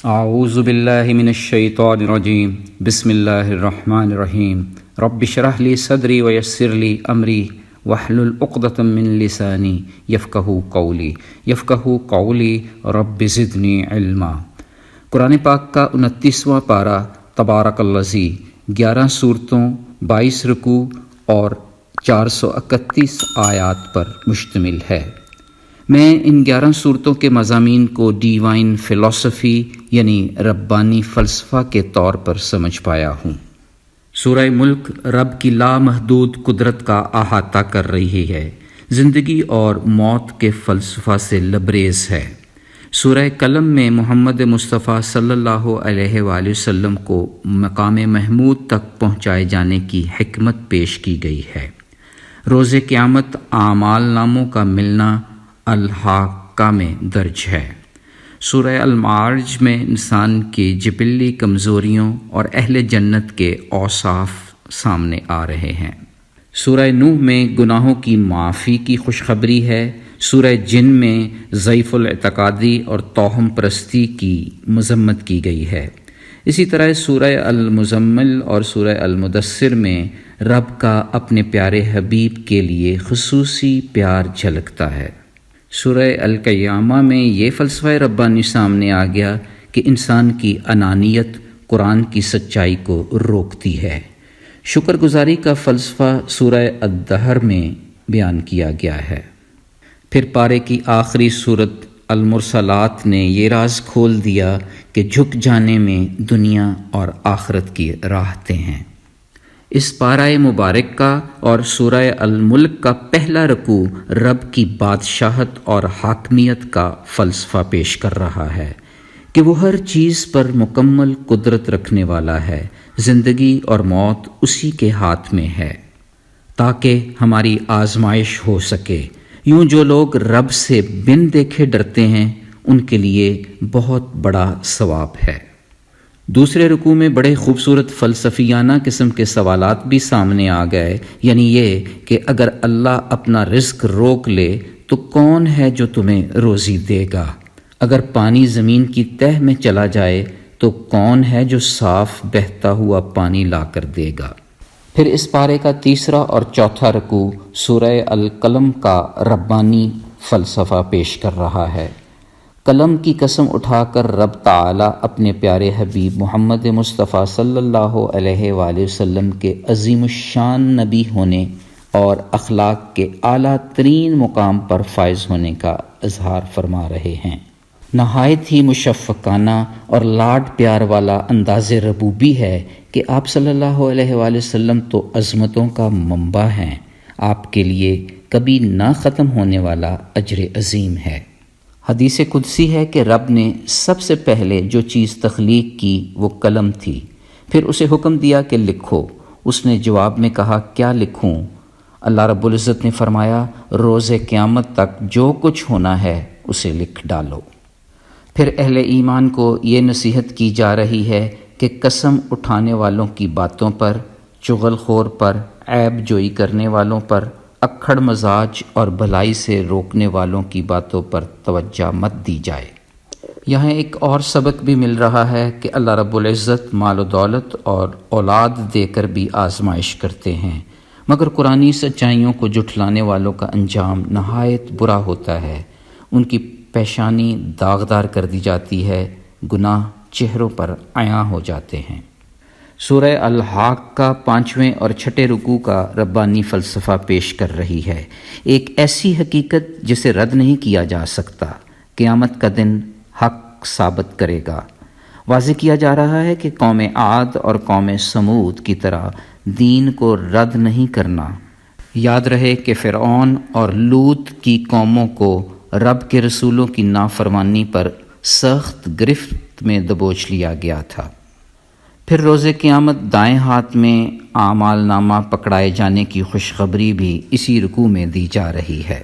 اعوذ باللہ من الشیطان الرجیم بسم اللہ الرحمن الرحیم رب اشرح لی صدری ویسر لی امری واحلل عقدۃ من لسانی یفقہوا قولی رب زدنی علما۔ قرآن پاک کا 29واں پارہ تبارک الذی 11 سورتوں 22 رکوع اور 431 آیات پر مشتمل ہے۔ میں ان 11 صورتوں کے مضامین کو ڈیوائن فلسفی یعنی ربانی فلسفہ کے طور پر سمجھ پایا ہوں۔ سورہ ملک رب کی لامحدود قدرت کا احاطہ کر رہی ہے، زندگی اور موت کے فلسفہ سے لبریز ہے۔ سورہ قلم میں محمد مصطفیٰ صلی اللہ علیہ وآلہ وسلم کو مقام محمود تک پہنچائے جانے کی حکمت پیش کی گئی ہے۔ روز قیامت اعمال ناموں کا ملنا الحاقہ میں درج ہے۔ سورہ المعارج میں انسان کی جبلی کمزوریوں اور اہل جنت کے اوصاف سامنے آ رہے ہیں۔ سورہ نوح میں گناہوں کی معافی کی خوشخبری ہے۔ سورہ جن میں ضعیف الاعتقادی اور توہم پرستی کی مذمت کی گئی ہے۔ اسی طرح سورہ المزمل اور سورہ المدثر میں رب کا اپنے پیارے حبیب کے لیے خصوصی پیار جھلکتا ہے۔ سورہ القیامہ میں یہ فلسفہ ربانی سامنے آ گیا کہ انسان کی انانیت قرآن کی سچائی کو روکتی ہے۔ شکر گزاری کا فلسفہ سورہ الدہر میں بیان کیا گیا ہے۔ پھر پارے کی آخری سورت المرسلات نے یہ راز کھول دیا کہ جھک جانے میں دنیا اور آخرت کی راحتیں ہیں۔ اس پارہ مبارک کا اور سورہ الملک کا پہلا رکوع رب کی بادشاہت اور حاکمیت کا فلسفہ پیش کر رہا ہے کہ وہ ہر چیز پر مکمل قدرت رکھنے والا ہے، زندگی اور موت اسی کے ہاتھ میں ہے تاکہ ہماری آزمائش ہو سکے۔ یوں جو لوگ رب سے بن دیکھے ڈرتے ہیں ان کے لیے بہت بڑا ثواب ہے۔ دوسرے رکوع میں بڑے خوبصورت فلسفیانہ قسم کے سوالات بھی سامنے آ گئے، یعنی یہ کہ اگر اللہ اپنا رزق روک لے تو کون ہے جو تمہیں روزی دے گا؟ اگر پانی زمین کی تہہ میں چلا جائے تو کون ہے جو صاف بہتا ہوا پانی لا کر دے گا؟ پھر اس پارے کا تیسرا اور چوتھا رکوع سورہ القلم کا ربانی فلسفہ پیش کر رہا ہے۔ قلم کی قسم اٹھا کر رب تعالیٰ اپنے پیارے حبیب محمد مصطفیٰ صلی اللہ علیہ وآلہ وسلم کے عظیم الشان نبی ہونے اور اخلاق کے اعلیٰ ترین مقام پر فائز ہونے کا اظہار فرما رہے ہیں۔ نہایت ہی مشفقانہ اور لاڈ پیار والا انداز ربوبی ہے کہ آپ صلی اللہ علیہ وآلہ وسلم تو عظمتوں کا منبع ہیں، آپ کے لیے کبھی نہ ختم ہونے والا اجر عظیم ہے۔ حدیث قدسی ہے کہ رب نے سب سے پہلے جو چیز تخلیق کی وہ قلم تھی، پھر اسے حکم دیا کہ لکھو۔ اس نے جواب میں کہا کیا لکھوں؟ اللہ رب العزت نے فرمایا روز قیامت تک جو کچھ ہونا ہے اسے لکھ ڈالو۔ پھر اہل ایمان کو یہ نصیحت کی جا رہی ہے کہ قسم اٹھانے والوں کی باتوں پر، چغل خور پر، عیب جوئی کرنے والوں پر، اکھڑ مزاج اور بھلائی سے روکنے والوں کی باتوں پر توجہ مت دی جائے۔ یہاں ایک اور سبق بھی مل رہا ہے کہ اللہ رب العزت مال و دولت اور اولاد دے کر بھی آزمائش کرتے ہیں، مگر قرآنی سچائیوں کو جھٹلانے والوں کا انجام نہایت برا ہوتا ہے۔ ان کی پیشانی داغدار کر دی جاتی ہے، گناہ چہروں پر عیاں ہو جاتے ہیں۔ سورہ الحاقہ 5ویں اور 6 رکوع کا ربانی فلسفہ پیش کر رہی ہے، ایک ایسی حقیقت جسے رد نہیں کیا جا سکتا۔ قیامت کا دن حق ثابت کرے گا۔ واضح کیا جا رہا ہے کہ قوم عاد اور قوم سمود کی طرح دین کو رد نہیں کرنا۔ یاد رہے کہ فرعون اور لوط کی قوموں کو رب کے رسولوں کی نافرمانی پر سخت گرفت میں دبوچ لیا گیا تھا۔ پھر روز قیامت دائیں ہاتھ میں اعمال نامہ پکڑائے جانے کی خوشخبری بھی اسی رکوع میں دی جا رہی ہے۔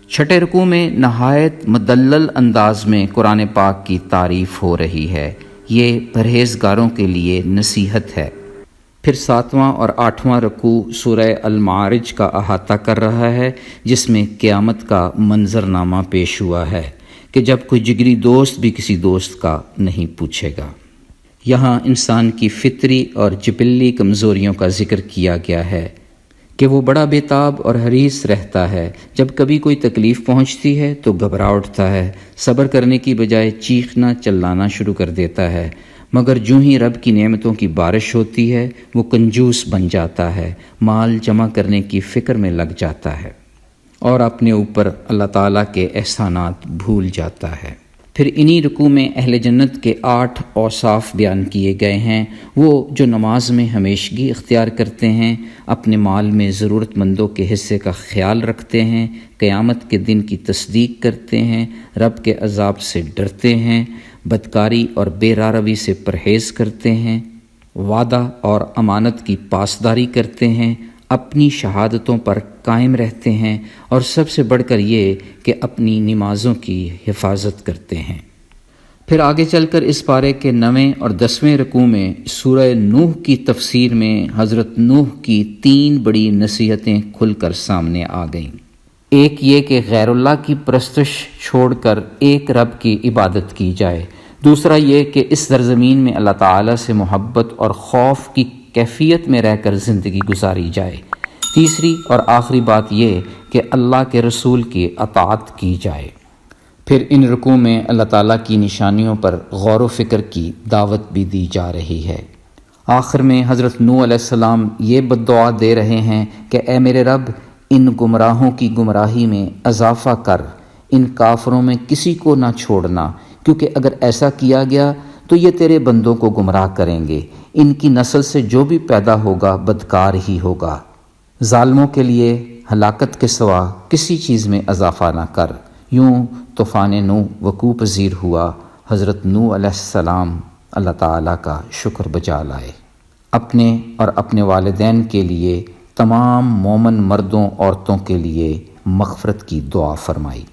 6 رکوع میں نہایت مدلل انداز میں قرآن پاک کی تعریف ہو رہی ہے، یہ پرہیزگاروں کے لیے نصیحت ہے۔ پھر 7واں اور 8واں رکوع سورہ المعارج کا احاطہ کر رہا ہے، جس میں قیامت کا منظرنامہ پیش ہوا ہے کہ جب کوئی جگری دوست بھی کسی دوست کا نہیں پوچھے گا۔ یہاں انسان کی فطری اور جبلی کمزوریوں کا ذکر کیا گیا ہے کہ وہ بڑا بےتاب اور حریص رہتا ہے، جب کبھی کوئی تکلیف پہنچتی ہے تو گھبرا اٹھتا ہے، صبر کرنے کی بجائے چیخنا چلانا شروع کر دیتا ہے، مگر جوں ہی رب کی نعمتوں کی بارش ہوتی ہے وہ کنجوس بن جاتا ہے، مال جمع کرنے کی فکر میں لگ جاتا ہے اور اپنے اوپر اللہ تعالیٰ کے احسانات بھول جاتا ہے۔ پھر انہی رکوع میں اہل جنت کے 8 اوصاف بیان کیے گئے ہیں، وہ جو نماز میں ہمیشگی اختیار کرتے ہیں، اپنے مال میں ضرورت مندوں کے حصے کا خیال رکھتے ہیں، قیامت کے دن کی تصدیق کرتے ہیں، رب کے عذاب سے ڈرتے ہیں، بدکاری اور بے راروی سے پرہیز کرتے ہیں، وعدہ اور امانت کی پاسداری کرتے ہیں، اپنی شہادتوں پر قائم رہتے ہیں، اور سب سے بڑھ کر یہ کہ اپنی نمازوں کی حفاظت کرتے ہیں۔ پھر آگے چل کر اس پارے کے 9 اور 10 رکوع میں سورہ نوح کی تفسیر میں حضرت نوح کی 3 بڑی نصیحتیں کھل کر سامنے آ گئیں۔ ایک یہ کہ غیر اللہ کی پرستش چھوڑ کر ایک رب کی عبادت کی جائے، دوسرا یہ کہ اس سرزمین میں اللہ تعالیٰ سے محبت اور خوف کی کیفیت میں رہ کر زندگی گزاری جائے، تیسری اور آخری بات یہ کہ اللہ کے رسول کی اطاعت کی جائے۔ پھر ان رکوع میں اللہ تعالیٰ کی نشانیوں پر غور و فکر کی دعوت بھی دی جا رہی ہے۔ آخر میں حضرت نوح علیہ السلام یہ بددعا دے رہے ہیں کہ اے میرے رب، ان گمراہوں کی گمراہی میں اضافہ کر، ان کافروں میں کسی کو نہ چھوڑنا، کیونکہ اگر ایسا کیا گیا تو یہ تیرے بندوں کو گمراہ کریں گے، ان کی نسل سے جو بھی پیدا ہوگا بدکار ہی ہوگا۔ ظالموں کے لیے ہلاکت کے سوا کسی چیز میں اضافہ نہ کر۔ یوں طوفان نوح وقوع پذیر ہوا۔ حضرت نوح علیہ السلام اللہ تعالیٰ کا شکر بجا لائے، اپنے اور اپنے والدین کے لیے، تمام مومن مردوں عورتوں کے لیے مغفرت کی دعا فرمائی۔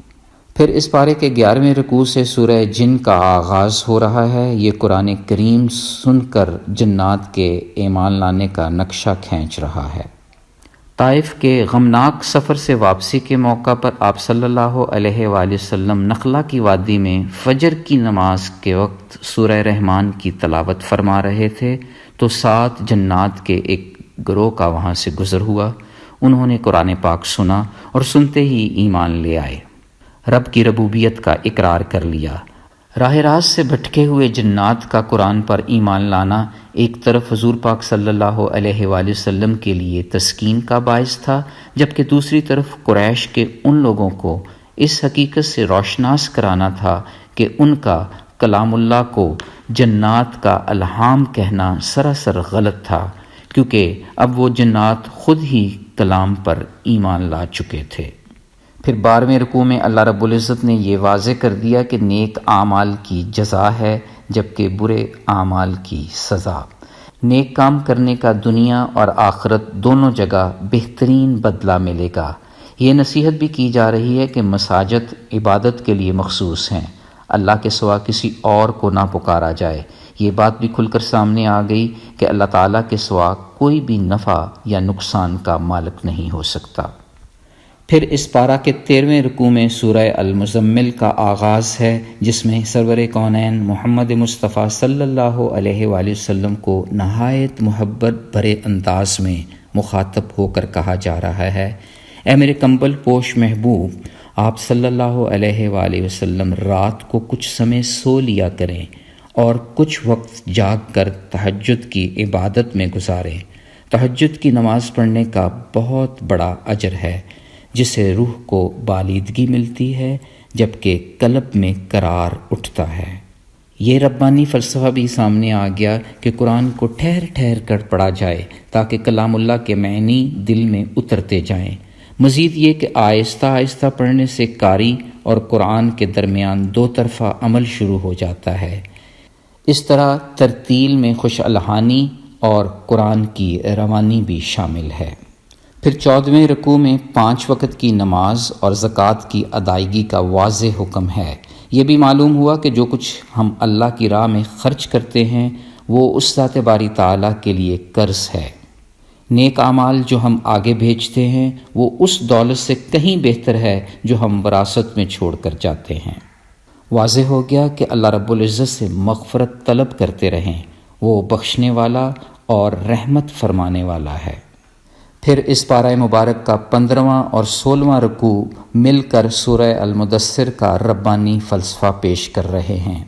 پھر اس پارے کے 11ویں رکوع سے سورہ جن کا آغاز ہو رہا ہے۔ یہ قرآن کریم سن کر جنات کے ایمان لانے کا نقشہ کھینچ رہا ہے۔ طائف کے غمناک سفر سے واپسی کے موقع پر آپ صلی اللہ علیہ وآلہ وسلم نخلا کی وادی میں فجر کی نماز کے وقت سورہ رحمان کی تلاوت فرما رہے تھے تو 7 جنات کے ایک گروہ کا وہاں سے گزر ہوا۔ انہوں نے قرآن پاک سنا اور سنتے ہی ایمان لے آئے، رب کی ربوبیت کا اقرار کر لیا۔ راہ راست سے بھٹکے ہوئے جنات کا قرآن پر ایمان لانا ایک طرف حضور پاک صلی اللہ علیہ وآلہ وسلم کے لیے تسکین کا باعث تھا، جبکہ دوسری طرف قریش کے ان لوگوں کو اس حقیقت سے روشناس کرانا تھا کہ ان کا کلام اللہ کو جنات کا الہام کہنا سراسر غلط تھا، کیونکہ اب وہ جنات خود ہی کلام پر ایمان لا چکے تھے۔ پھر 12ویں رکوع میں اللہ رب العزت نے یہ واضح کر دیا کہ نیک اعمال کی جزا ہے جبکہ برے اعمال کی سزا۔ نیک کام کرنے کا دنیا اور آخرت دونوں جگہ بہترین بدلہ ملے گا۔ یہ نصیحت بھی کی جا رہی ہے کہ مساجد عبادت کے لیے مخصوص ہیں، اللہ کے سوا کسی اور کو نہ پکارا جائے۔ یہ بات بھی کھل کر سامنے آ گئی کہ اللہ تعالیٰ کے سوا کوئی بھی نفع یا نقصان کا مالک نہیں ہو سکتا۔ پھر اس پارہ کے 13ویں رکوع میں سورہ المزمل کا آغاز ہے، جس میں سرور کونین محمد مصطفیٰ صلی اللہ علیہ وآلہ وسلم کو نہایت محبت بھرے انداز میں مخاطب ہو کر کہا جا رہا ہے، اے میرے کمبل پوش محبوب، آپ صلی اللہ علیہ وآلہ وسلم رات کو کچھ سمے سو لیا کریں اور کچھ وقت جاگ کر تہجد کی عبادت میں گزاریں۔ تہجد کی نماز پڑھنے کا بہت بڑا اجر ہے، جسے روح کو بالیدگی ملتی ہے جبکہ قلب میں قرار اٹھتا ہے۔ یہ ربانی فلسفہ بھی سامنے آ گیا کہ قرآن کو ٹھہر ٹھہر کر پڑھا جائے تاکہ کلام اللہ کے معنی دل میں اترتے جائیں۔ مزید یہ کہ آہستہ آہستہ پڑھنے سے قاری اور قرآن کے درمیان 2 طرفہ عمل شروع ہو جاتا ہے۔ اس طرح ترتیل میں خوش الحانی اور قرآن کی روانی بھی شامل ہے۔ پھر 14ویں رکوع میں 5 وقت کی نماز اور زکوٰۃ کی ادائیگی کا واضح حکم ہے۔ یہ بھی معلوم ہوا کہ جو کچھ ہم اللہ کی راہ میں خرچ کرتے ہیں وہ اس ذات باری تعالیٰ کے لیے قرض ہے۔ نیک اعمال جو ہم آگے بھیجتے ہیں وہ اس دولت سے کہیں بہتر ہے جو ہم وراثت میں چھوڑ کر جاتے ہیں۔ واضح ہو گیا کہ اللہ رب العزت سے مغفرت طلب کرتے رہیں، وہ بخشنے والا اور رحمت فرمانے والا ہے۔ پھر اس پارہ مبارک کا 15واں اور 16واں رکوع مل کر سورہ المدثر کا ربانی فلسفہ پیش کر رہے ہیں۔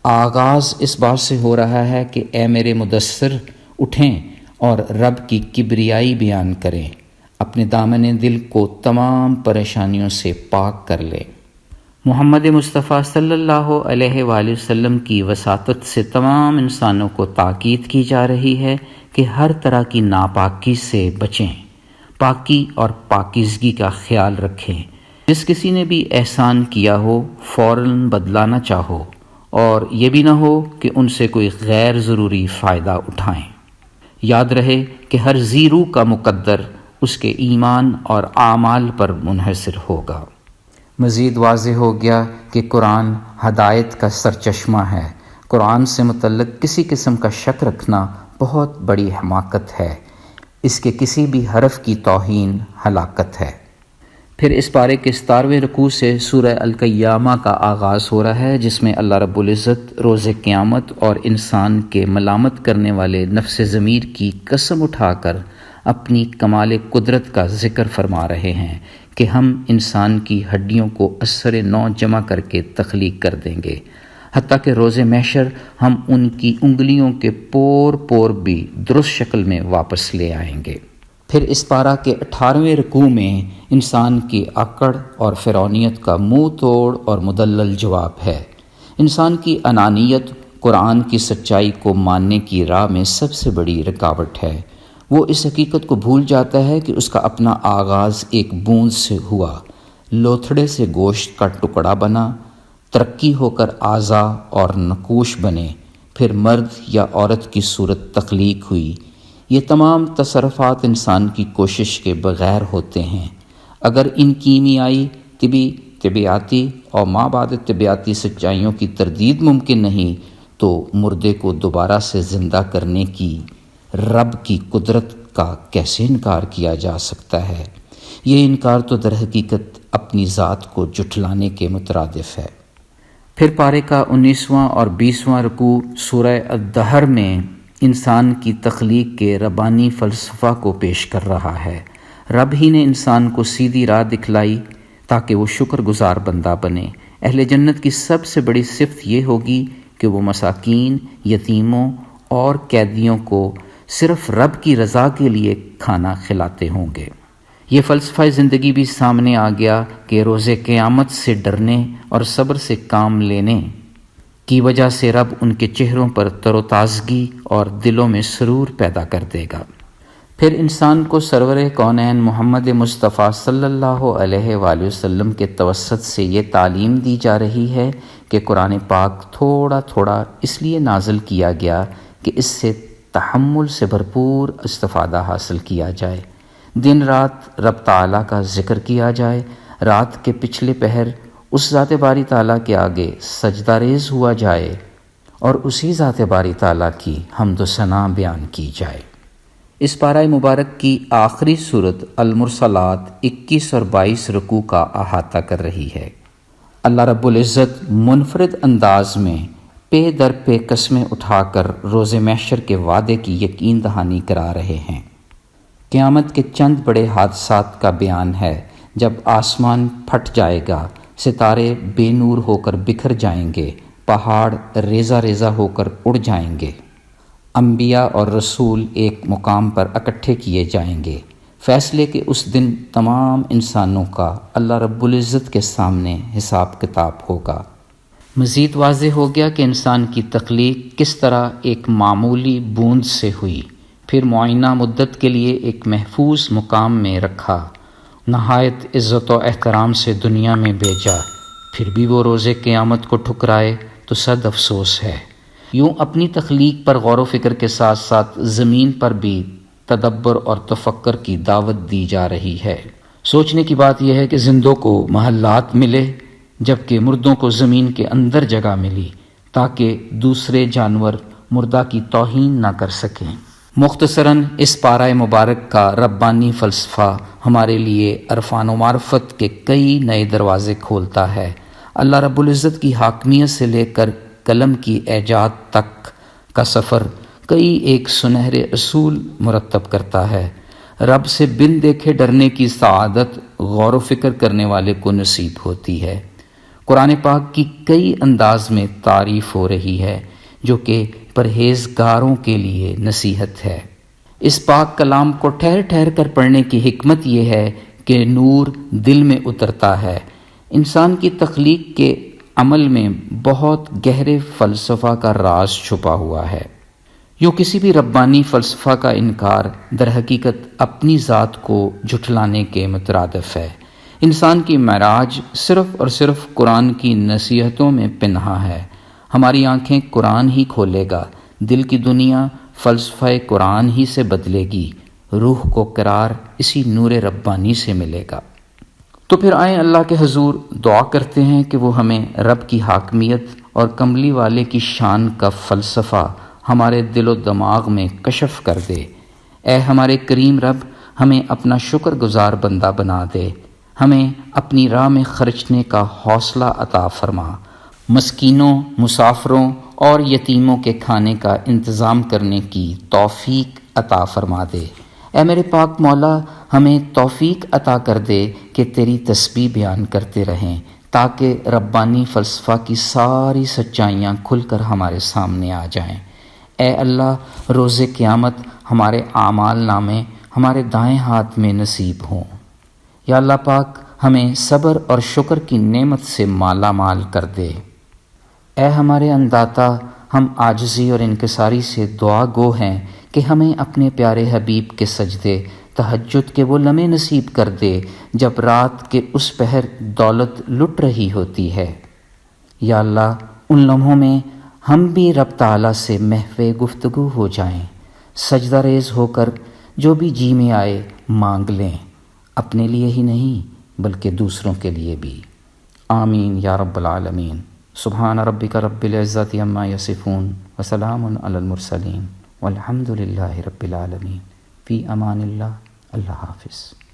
آغاز اس بات سے ہو رہا ہے کہ اے میرے مدثر، اٹھیں اور رب کی کبریائی بیان کریں، اپنے دامن دل کو تمام پریشانیوں سے پاک کر لیں۔ محمد مصطفیٰ صلی اللہ علیہ وآلہ وسلم کی وساطت سے تمام انسانوں کو تاکید کی جا رہی ہے کہ ہر طرح کی ناپاکی سے بچیں، پاکی اور پاکیزگی کا خیال رکھیں۔ جس کسی نے بھی احسان کیا ہو فوراً بدلہ نہ چاہو، اور یہ بھی نہ ہو کہ ان سے کوئی غیر ضروری فائدہ اٹھائیں۔ یاد رہے کہ ہر ذی روح کا مقدر اس کے ایمان اور اعمال پر منحصر ہوگا۔ مزید واضح ہو گیا کہ قرآن ہدایت کا سرچشمہ ہے۔ قرآن سے متعلق کسی قسم کا شک رکھنا بہت بڑی حماقت ہے، اس کے کسی بھی حرف کی توہین ہلاکت ہے۔ پھر اس پارے کے 17ویں رکوع سے سورہ القیامہ کا آغاز ہو رہا ہے، جس میں اللہ رب العزت روز قیامت اور انسان کے ملامت کرنے والے نفس ضمیر کی قسم اٹھا کر اپنی کمال قدرت کا ذکر فرما رہے ہیں کہ ہم انسان کی ہڈیوں کو اثر نو جمع کر کے تخلیق کر دیں گے، حتیٰ کہ روز محشر ہم ان کی انگلیوں کے پور پور بھی درست شکل میں واپس لے آئیں گے۔ پھر اس پارہ کے 18ویں رکوع میں انسان کی اکڑ اور فرعونیت کا منہ توڑ اور مدلل جواب ہے۔ انسان کی انانیت قرآن کی سچائی کو ماننے کی راہ میں سب سے بڑی رکاوٹ ہے۔ وہ اس حقیقت کو بھول جاتا ہے کہ اس کا اپنا آغاز ایک بوند سے ہوا، لوتھڑے سے گوشت کا ٹکڑا بنا، ترقی ہو کر اعضاء اور نقوش بنے، پھر مرد یا عورت کی صورت تخلیق ہوئی۔ یہ تمام تصرفات انسان کی کوشش کے بغیر ہوتے ہیں۔ اگر ان کیمیائی، طبیعیاتی اور ما بعد طبیعیاتی سچائیوں کی تردید ممکن نہیں تو مردے کو دوبارہ سے زندہ کرنے کی رب کی قدرت کا کیسے انکار کیا جا سکتا ہے؟ یہ انکار تو در حقیقت اپنی ذات کو جھٹلانے کے مترادف ہے۔ پھر پارے کا 19واں اور 20واں رکوع سورہ الدہر میں انسان کی تخلیق کے ربانی فلسفہ کو پیش کر رہا ہے۔ رب ہی نے انسان کو سیدھی راہ دکھلائی تاکہ وہ شکر گزار بندہ بنے۔ اہل جنت کی سب سے بڑی صفت یہ ہوگی کہ وہ مساکین، یتیموں اور قیدیوں کو صرف رب کی رضا کے لیے کھانا کھلاتے ہوں گے۔ یہ فلسفہ زندگی بھی سامنے آ گیا کہ روز قیامت سے ڈرنے اور صبر سے کام لینے کی وجہ سے رب ان کے چہروں پر تر و تازگی اور دلوں میں سرور پیدا کر دے گا۔ پھر انسان کو سرور کونین محمد مصطفیٰ صلی اللہ علیہ وآلہ وسلم کے توسط سے یہ تعلیم دی جا رہی ہے کہ قرآن پاک تھوڑا تھوڑا اس لیے نازل کیا گیا کہ اس سے تحمل سے بھرپور استفادہ حاصل کیا جائے۔ دن رات رب تعالیٰ کا ذکر کیا جائے، رات کے پچھلے پہر اس ذات باری تعالیٰ کے آگے سجدہ ریز ہوا جائے اور اسی ذات باری تعالیٰ کی حمد و ثنا بیان کی جائے۔ اس پارہ مبارک کی آخری سورت المرسلات 21 اور 22 رکوع کا احاطہ کر رہی ہے۔ اللہ رب العزت منفرد انداز میں پے در پے قسمیں اٹھا کر روز محشر کے وعدے کی یقین دہانی کرا رہے ہیں۔ قیامت کے چند بڑے حادثات کا بیان ہے، جب آسمان پھٹ جائے گا، ستارے بے نور ہو کر بکھر جائیں گے، پہاڑ ریزہ ریزہ ہو کر اڑ جائیں گے، انبیاء اور رسول ایک مقام پر اکٹھے کیے جائیں گے۔ فیصلے کے اس دن تمام انسانوں کا اللہ رب العزت کے سامنے حساب کتاب ہوگا۔ مزید واضح ہو گیا کہ انسان کی تخلیق کس طرح ایک معمولی بوند سے ہوئی، پھر معینہ مدت کے لیے ایک محفوظ مقام میں رکھا، نہایت عزت و احترام سے دنیا میں بھیجا، پھر بھی وہ روز قیامت کو ٹھکرائے تو صد افسوس ہے۔ یوں اپنی تخلیق پر غور و فکر کے ساتھ ساتھ زمین پر بھی تدبر اور تفکر کی دعوت دی جا رہی ہے۔ سوچنے کی بات یہ ہے کہ زندوں کو محلات ملے جبکہ مردوں کو زمین کے اندر جگہ ملی تاکہ دوسرے جانور مردہ کی توہین نہ کر سکیں۔ مختصراً اس پارہ مبارک کا ربانی فلسفہ ہمارے لیے عرفان و معرفت کے کئی نئے دروازے کھولتا ہے۔ اللہ رب العزت کی حاکمیت سے لے کر قلم کی ایجاد تک کا سفر کئی ایک سنہرے اصول مرتب کرتا ہے۔ رب سے بن دیکھے ڈرنے کی سعادت غور و فکر کرنے والے کو نصیب ہوتی ہے۔ قرآن پاک کی کئی انداز میں تعریف ہو رہی ہے جو کہ پرہیزگاروں کے لیے نصیحت ہے۔ اس پاک کلام کو ٹھہر ٹھہر کر پڑھنے کی حکمت یہ ہے کہ نور دل میں اترتا ہے۔ انسان کی تخلیق کے عمل میں بہت گہرے فلسفہ کا راز چھپا ہوا ہے۔ یوں کسی بھی ربانی فلسفہ کا انکار در حقیقت اپنی ذات کو جھٹلانے کے مترادف ہے۔ انسان کی معراج صرف اور صرف قرآن کی نصیحتوں میں پنہاں ہے۔ ہماری آنکھیں قرآن ہی کھولے گا، دل کی دنیا فلسفہ قرآن ہی سے بدلے گی، روح کو قرار اسی نور ربانی سے ملے گا۔ تو پھر آئیں اللہ کے حضور دعا کرتے ہیں کہ وہ ہمیں رب کی حاکمیت اور کملی والے کی شان کا فلسفہ ہمارے دل و دماغ میں کشف کر دے۔ اے ہمارے کریم رب، ہمیں اپنا شکر گزار بندہ بنا دے، ہمیں اپنی راہ میں خرچنے کا حوصلہ عطا فرما، مسکینوں، مسافروں اور یتیموں کے کھانے کا انتظام کرنے کی توفیق عطا فرما دے۔ اے میرے پاک مولا، ہمیں توفیق عطا کر دے کہ تیری تسبیح بیان کرتے رہیں تاکہ ربانی فلسفہ کی ساری سچائیاں کھل کر ہمارے سامنے آ جائیں۔ اے اللہ، روز قیامت ہمارے اعمال نامے ہمارے دائیں ہاتھ میں نصیب ہوں۔ یا اللہ پاک، ہمیں صبر اور شکر کی نعمت سے مالا مال کر دے۔ اے ہمارے انداتا، ہم عاجزی اور انکساری سے دعا گو ہیں کہ ہمیں اپنے پیارے حبیب کے سجدے تہجد کے وہ لمحے نصیب کر دے جب رات کے اس پہر دولت لٹ رہی ہوتی ہے۔ یا اللہ، ان لمحوں میں ہم بھی رب تعالیٰ سے محو گفتگو ہو جائیں، سجدہ ریز ہو کر جو بھی جی میں آئے مانگ لیں، اپنے لیے ہی نہیں بلکہ دوسروں کے لیے بھی۔ آمین یا رب العالمین۔ سبحان ربک رب العزت عما یصفون وسلام علی المرسلین والحمد للہ رب العالمین۔ فی امان اللہ۔ اللہ حافظ۔